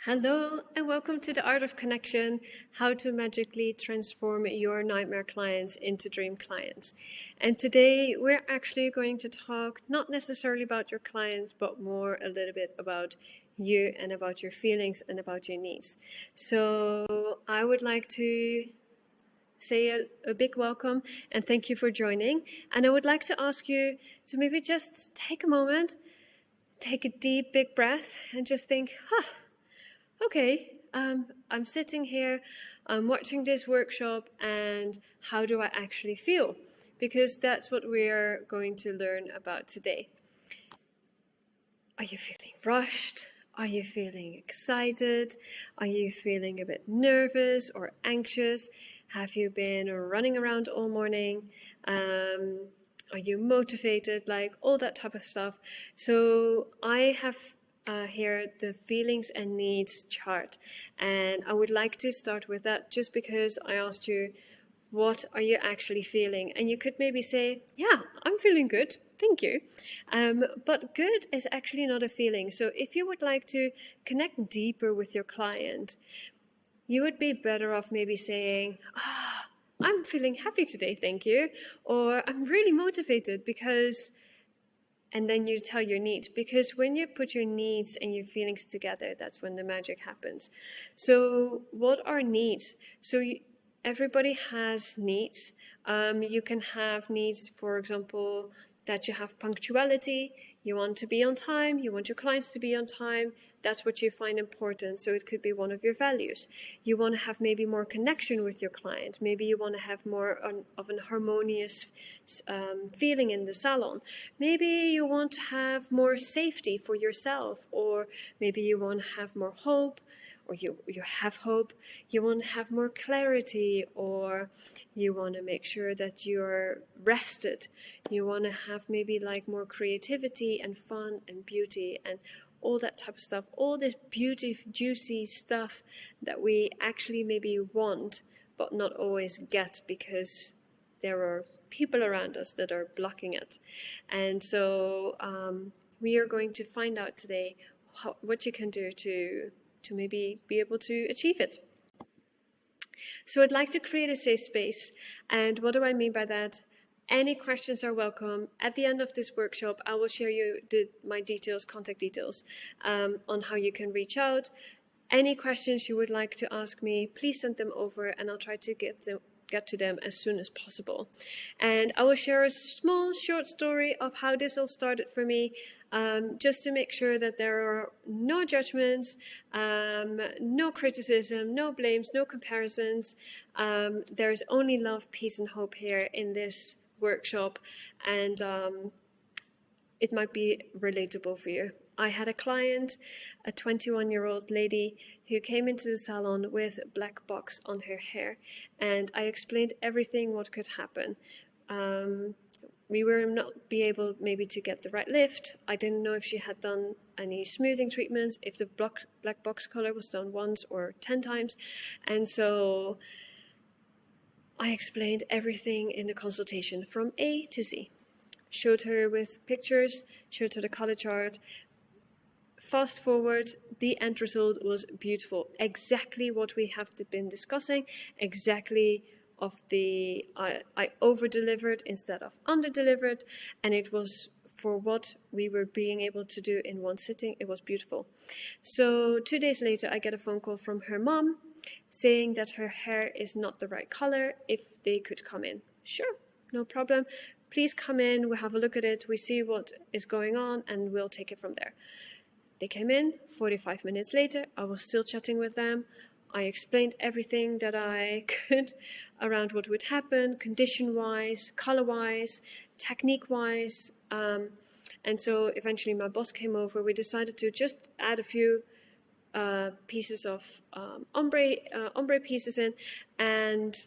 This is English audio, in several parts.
Hello and welcome to the Art of Connection, how to magically transform your nightmare clients into dream clients. And today we're actually going to talk not necessarily about your clients, but more a little bit about you and about your feelings and about your needs. So I would like to say a big welcome and thank you for joining. And I would like to ask you to maybe just take a moment, take a deep, big breath and just think, okay, I'm sitting here, I'm watching this workshop, and how do I actually feel? Because that's what we're going to learn about today. Are you feeling rushed? Are you feeling excited? Are you feeling a bit nervous or anxious? Have you been running around all morning? Are you motivated? Like all that type of stuff. So I have here the feelings and needs chart, and I would like to start with that just because I asked you, what are you actually feeling? And you could maybe say, yeah, I'm feeling good, thank you. But good is actually not a feeling. So if you would like to connect deeper with your client, you would be better off maybe saying, I'm feeling happy today, thank you. Or I'm really motivated because, and then you tell your needs, because when you put your needs and your feelings together, that's when the magic happens. So what are needs? So everybody has needs. You can have needs, for example, that you have punctuality, you want to be on time, you want your clients to be on time, that's what you find important, so it could be one of your values. You want to have maybe more connection with your client, maybe you want to have more of an harmonious feeling in the salon, maybe you want to have more safety for yourself, or maybe you want to have more hope, or you have hope, you want to have more clarity, or you want to make sure that you're rested, you want to have maybe like more creativity and fun and beauty and all that type of stuff, all this beauty, juicy stuff that we actually maybe want, but not always get because there are people around us that are blocking it. And so we are going to find out today what you can do to maybe be able to achieve it. So I'd like to create a safe space. And what do I mean by that? Any questions are welcome. At the end of this workshop, I will share you my details, contact details, on how you can reach out. Any questions you would like to ask me, please send them over and I'll try to get to them as soon as possible. And I will share a small short story of how this all started for me, just to make sure that there are no judgments, no criticism, no blames, no comparisons. There's only love, peace and hope here in this workshop, and it might be relatable for you. I had a client, a 21-year-old lady, who came into the salon with a black box on her hair, and I explained everything what could happen. We were not be able maybe to get the right lift. I didn't know if she had done any smoothing treatments, if the black box color was done once or 10 times, and so I explained everything in the consultation from A to Z. Showed her with pictures, showed her the color chart. Fast forward, the end result was beautiful. Exactly what we have been discussing, exactly of the, I over-delivered instead of under-delivered, and it was for what we were being able to do in one sitting, it was beautiful. So 2 days later, I get a phone call from her mom saying that her hair is not the right color, if they could come in. Sure, no problem. Please come in, we'll have a look at it, we see what is going on, and we'll take it from there. They came in, 45 minutes later, I was still chatting with them. I explained everything that I could around what would happen, condition-wise, color-wise, technique-wise. And so eventually my boss came over. We decided to just add a few pieces of ombre pieces in, and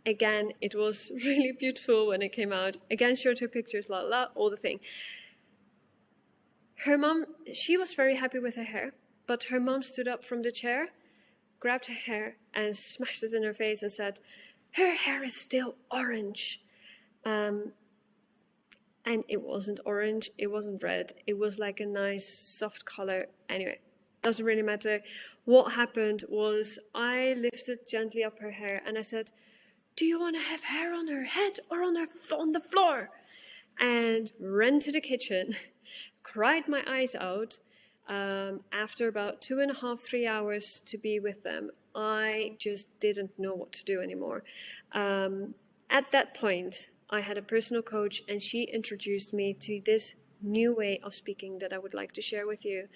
again, it was really beautiful when it came out. Again, showed her pictures, all the thing. Her mom, she was very happy with her hair, but her mom stood up from the chair, grabbed her hair and smashed it in her face and said, her hair is still orange. And it wasn't orange, it wasn't red, it was like a nice soft color. Anyway, doesn't really matter. What happened was I lifted gently up her hair and I said, do you want to have hair on her head or on the floor? And ran to the kitchen, cried my eyes out. After about 2.5, 3 hours to be with them, I just didn't know what to do anymore. At that point, I had a personal coach and she introduced me to this new way of speaking that I would like to share with you,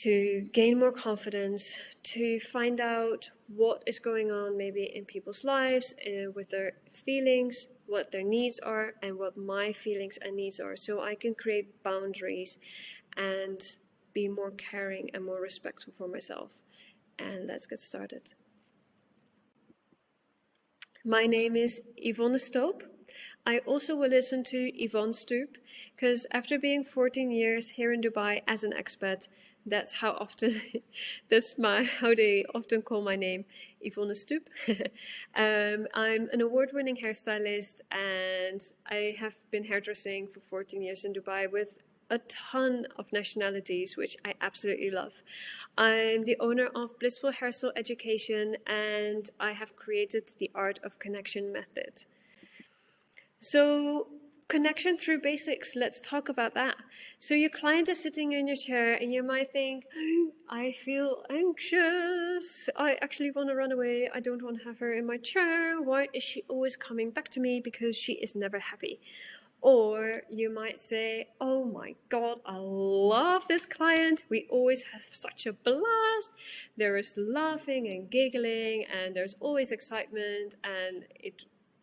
to gain more confidence, to find out what is going on maybe in people's lives, with their feelings, what their needs are, and what my feelings and needs are, so I can create boundaries and be more caring and more respectful for myself. And let's get started. My name is Yvonne Stoop. I also will listen to Yvonne Stoop, because after being 14 years here in Dubai as an expat, that's how they often call my name, Yvonne Stoop. I'm an award-winning hairstylist, and I have been hairdressing for 14 years in Dubai with a ton of nationalities, which I absolutely love. I'm the owner of Blissful Hairstyle Education, and I have created the Art of Connection method. So, connection through basics, let's talk about that. So your client is sitting in your chair and you might think, I feel anxious, I actually want to run away, I don't want to have her in my chair, why is she always coming back to me? Because she is never happy. Or you might say, oh my God, I love this client, we always have such a blast, there is laughing and giggling and there's always excitement and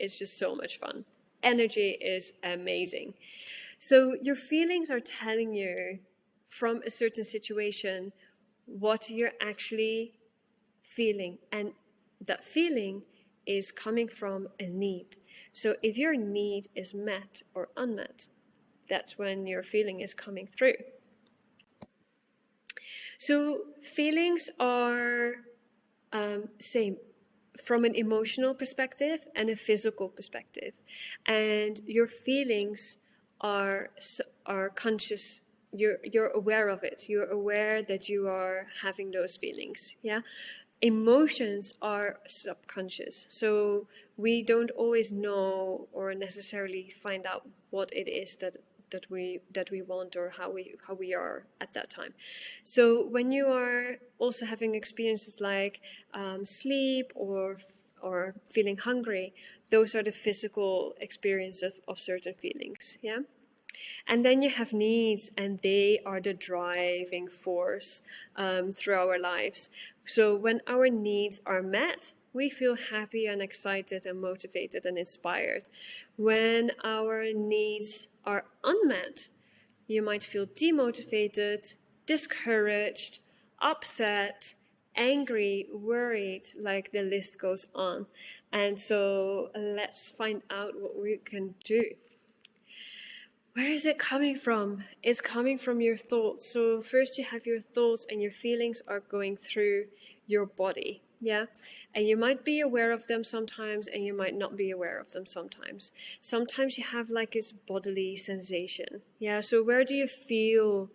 it's just so much fun. Energy is amazing. So your feelings are telling you from a certain situation what you're actually feeling, and that feeling is coming from a need. So if your need is met or unmet, that's when your feeling is coming through. So feelings are same from an emotional perspective and a physical perspective, and your feelings are conscious. You're aware of it. You're aware that you are having those feelings. Yeah, emotions are subconscious, so we don't always know or necessarily find out what it is that we want or how we are at that time. So when you are also having experiences like sleep or feeling hungry, those are the physical experiences of certain feelings. Yeah. And then you have needs, and they are the driving force through our lives. So when our needs are met, we feel happy and excited and motivated and inspired. When our needs are unmet, you might feel demotivated, discouraged, upset, angry, worried, like the list goes on. And so let's find out what we can do. Where is it coming from? It's coming from your thoughts. So first you have your thoughts, and your feelings are going through your body. Yeah. And you might be aware of them sometimes, and you might not be aware of them sometimes. Sometimes you have like this bodily sensation. Yeah. So where do you feel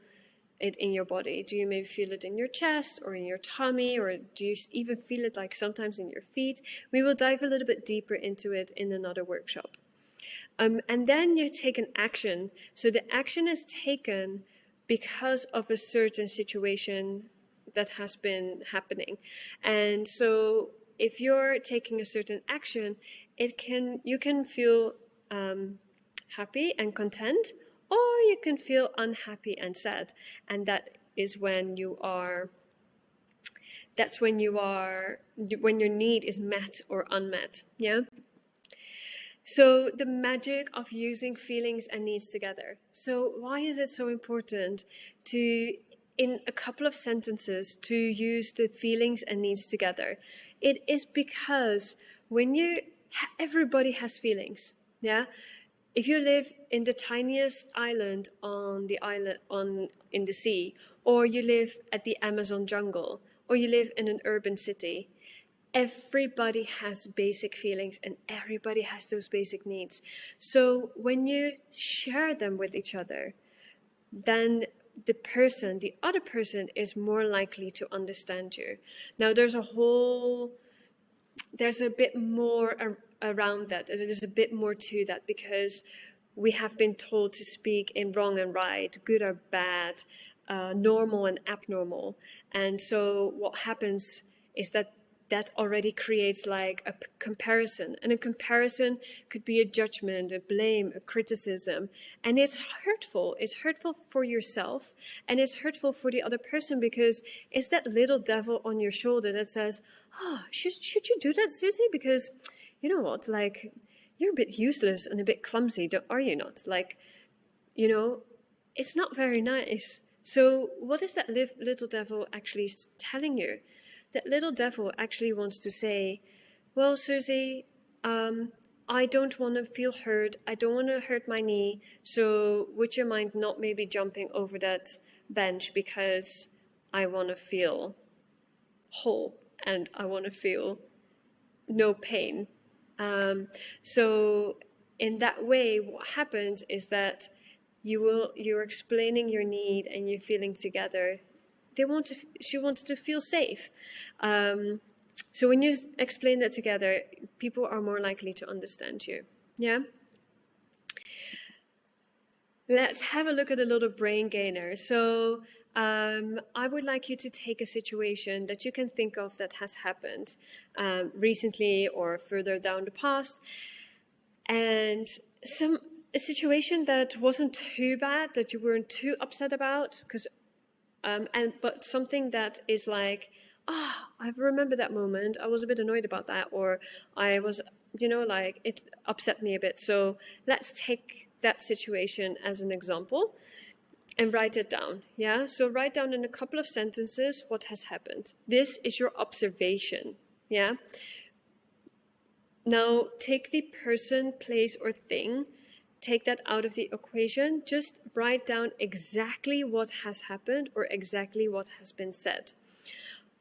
it in your body? Do you maybe feel it in your chest or in your tummy, or do you even feel it like sometimes in your feet? We will dive a little bit deeper into it in another workshop. And then you take an action. So the action is taken because of a certain situation that has been happening. And so if you're taking a certain action, you can feel happy and content, or you can feel unhappy and sad. And that's when your need is met or unmet. Yeah. So the magic of using feelings and needs together. So why is it so important to, in a couple of sentences, to use the feelings and needs together? It is because everybody has feelings. Yeah. If you live in the tiniest island in the sea, or you live at the Amazon jungle, or you live in an urban city, everybody has basic feelings and everybody has those basic needs. So when you share them with each other, then the other person is more likely to understand you. Now, there's a bit more around that. There's a bit more to that, because we have been told to speak in wrong and right, good or bad, normal and abnormal. And so what happens is that already creates like a comparison. And a comparison could be a judgment, a blame, a criticism. And it's hurtful. It's hurtful for yourself, and it's hurtful for the other person, because it's that little devil on your shoulder that says, oh, should you do that, Susie? Because you know what, like, you're a bit useless and a bit clumsy, are you not? Like, you know, it's not very nice. So what is that little devil actually telling you? That little devil actually wants to say, well, Susie, I don't want to feel hurt. I don't want to hurt my knee. So would you mind not maybe jumping over that bench, because I want to feel whole and I want to feel no pain. So in that way, what happens is that you're explaining your need and you're feeling together. She wanted to feel safe. So when you explain that together, people are more likely to understand you. Yeah. Let's have a look at a little brain gainer. So I would like you to take a situation that you can think of that has happened recently or further down the past, and a situation that wasn't too bad, that you weren't too upset about, but something that is like, I remember that moment, I was a bit annoyed about that, or I was, like, it upset me a bit. So let's take that situation as an example and write it down. Yeah, so write down in a couple of sentences what has happened. This is your observation. Yeah. Now take the person, place, or thing, take that out of the equation. Just write down exactly what has happened or exactly what has been said.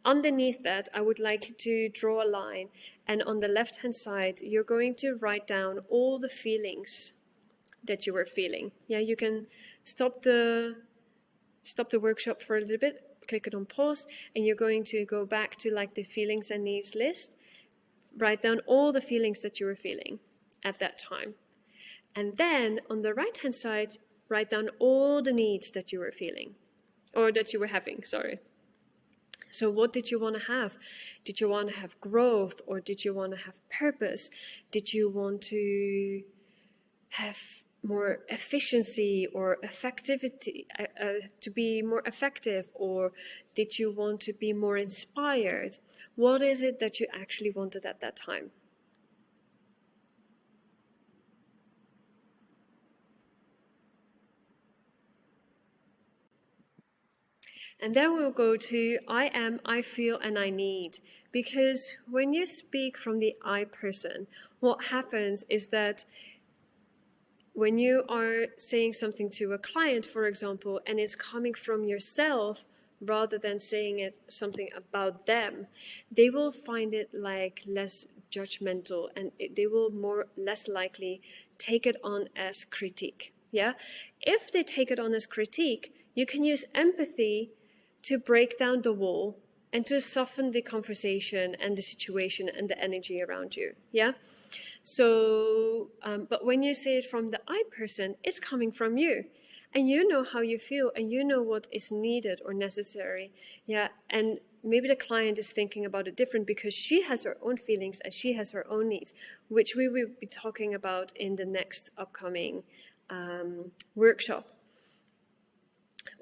Underneath that, I would like you to draw a line, and on the left-hand side, you're going to write down all the feelings that you were feeling. Yeah, you can stop the workshop for a little bit, click it on pause, and you're going to go back to like the feelings and needs list. Write down all the feelings that you were feeling at that time. And then on the right-hand side, write down all the needs that you were feeling, or that you were having, sorry. So what did you want to have? Did you want to have growth, or did you want to have purpose? Did you want to have more efficiency or effectivity, to be more effective, or did you want to be more inspired? What is it that you actually wanted at that time? And then we'll go to I am, I feel, and I need. Because when you speak from the I person, what happens is that when you are saying something to a client, for example, and it's coming from yourself rather than saying it something about them, they will find it like less judgmental, and they will less likely take it on as critique. Yeah? If they take it on as critique, you can use empathy to break down the wall and to soften the conversation and the situation and the energy around you. Yeah. So, but when you say it from the I person, it's coming from you, and you know how you feel, and you know what is needed or necessary. Yeah. And maybe the client is thinking about it different because she has her own feelings and she has her own needs, which we will be talking about in the next upcoming workshop.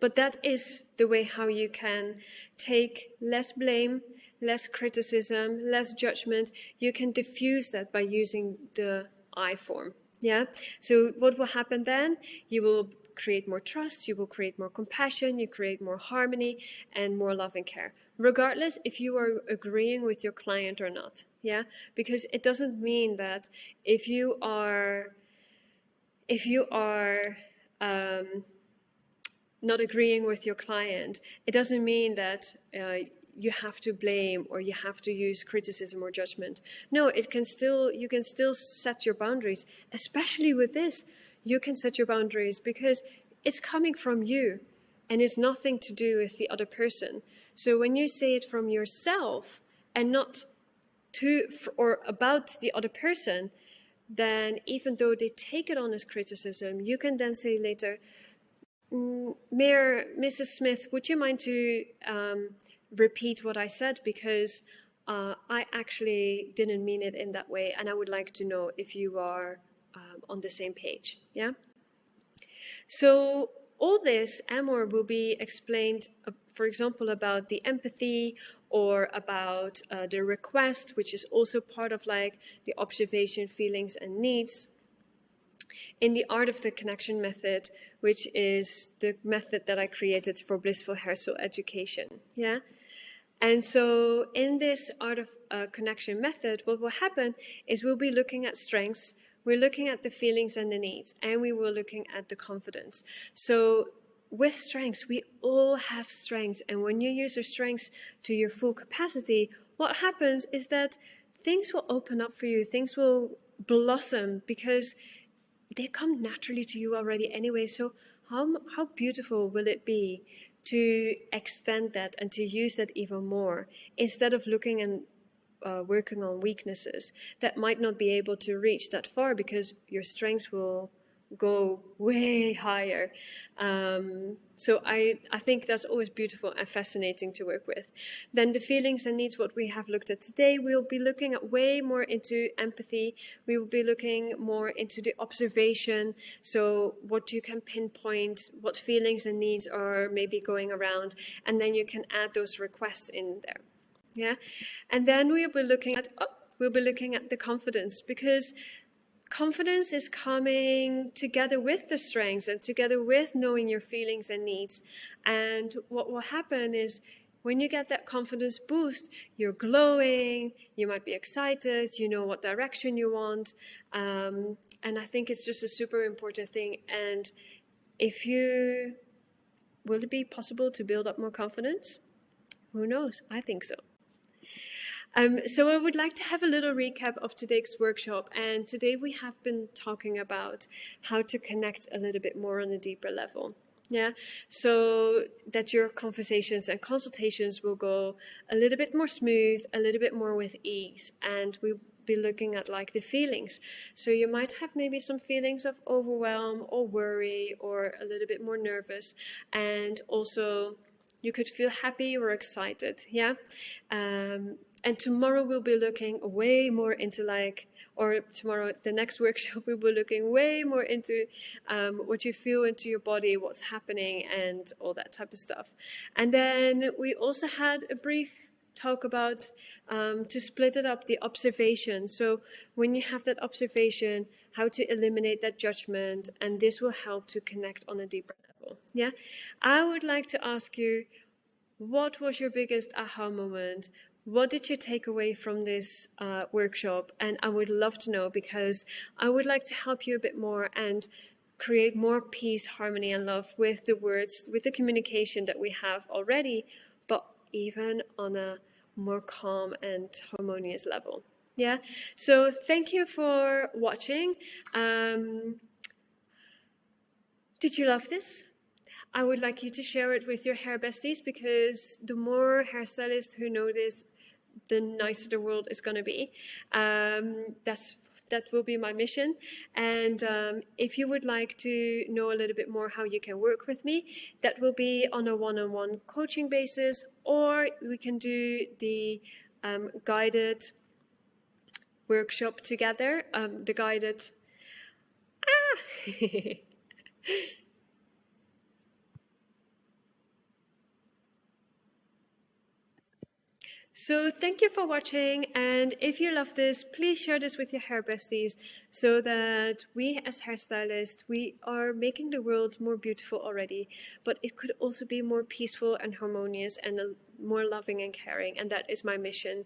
But that is the way how you can take less blame, less criticism, less judgment. You can diffuse that by using the I form. Yeah. So what will happen then? You will create more trust, you will create more compassion, you create more harmony and more love and care, regardless if you are agreeing with your client or not. Yeah. Because it doesn't mean that if you are not agreeing with your client, it doesn't mean that you have to blame or you have to use criticism or judgment. No, you can still set your boundaries. Especially with this, you can set your boundaries because it's coming from you. and it's nothing to do with the other person. So when you say it from yourself and not to or about the other person, then even though they take it on as criticism, you can then say later, Mayor, Mrs. Smith, would you mind to repeat what I said, because I actually didn't mean it in that way, and I would like to know if you are on the same page. Yeah. So all this and more will be explained, for example, about the empathy or about the request, which is also part of like the observation, feelings, and needs, in the Art of the Connection method, which is the method that I created for Blissful Hairstyle Education. Yeah. And so in this Art of Connection method, what will happen is we'll be looking at strengths, we're looking at the feelings and the needs, and we were looking at the confidence. So with strengths, we all have strengths, and when you use your strengths to your full capacity, what happens is that things will open up for you, things will blossom, because they come naturally to you already anyway. So how beautiful will it be to extend that and to use that even more, instead of looking and working on weaknesses that might not be able to reach that far, because your strengths will go way higher. So I think that's always beautiful and fascinating to work with. Then the feelings and needs, what we have looked at today, we'll be looking at way more into empathy. We will be looking more into the observation. So what you can pinpoint, what feelings and needs are maybe going around, and then you can add those requests in there. Yeah. And then we'll be looking at the confidence, because confidence is coming together with the strengths and together with knowing your feelings and needs. And what will happen is, when you get that confidence boost, you're glowing, you might be excited, you know what direction you want. And I think it's just a super important thing. And will it be possible to build up more confidence? Who knows? I think so. So I would like to have a little recap of today's workshop, and today we have been talking about how to connect a little bit more on a deeper level. Yeah, so that your conversations and consultations will go a little bit more smooth, a little bit more with ease, and we'll be looking at like the feelings. So you might have maybe some feelings of overwhelm or worry or a little bit more nervous, and also you could feel happy or excited. Yeah. And tomorrow we'll be looking way more into the next workshop, we'll be looking way more into what you feel into your body, what's happening, and all that type of stuff. And then we also had a brief talk about to split it up, the observation. So when you have that observation, how to eliminate that judgment, and this will help to connect on a deeper level. Yeah, I would like to ask you, what was your biggest aha moment? What did you take away from this workshop? And I would love to know, because I would like to help you a bit more and create more peace, harmony, and love with the words, with the communication that we have already, but even on a more calm and harmonious level. Yeah. So thank you for watching. Did you love this? I would like you to share it with your hair besties, because the more hairstylists who know this, the nicer the world is going to be. That will be my mission. And if you would like to know a little bit more how you can work with me, that will be on a one-on-one coaching basis, or we can do the guided workshop together, the guided... So thank you for watching, and if you love this, please share this with your hair besties, so that we as hairstylists, we are making the world more beautiful already, but it could also be more peaceful and harmonious and more loving and caring, and that is my mission,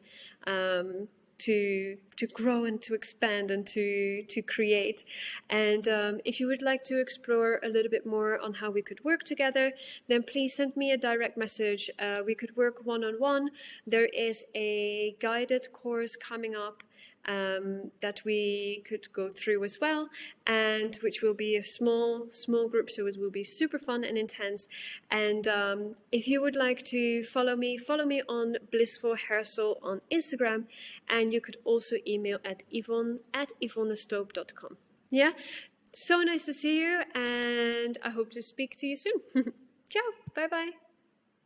to grow and to expand and to create. And if you would like to explore a little bit more on how we could work together, then please send me a direct message. We could work one-on-one. There is a guided course coming up that we could go through as well, and which will be a small group, so it will be super fun and intense. And if you would like to follow me on Blissful Hair Soul on Instagram, and you could also email at yvonne@yvonnestoop.com. Yeah, so nice to see you, and I hope to speak to you soon. Ciao, bye bye.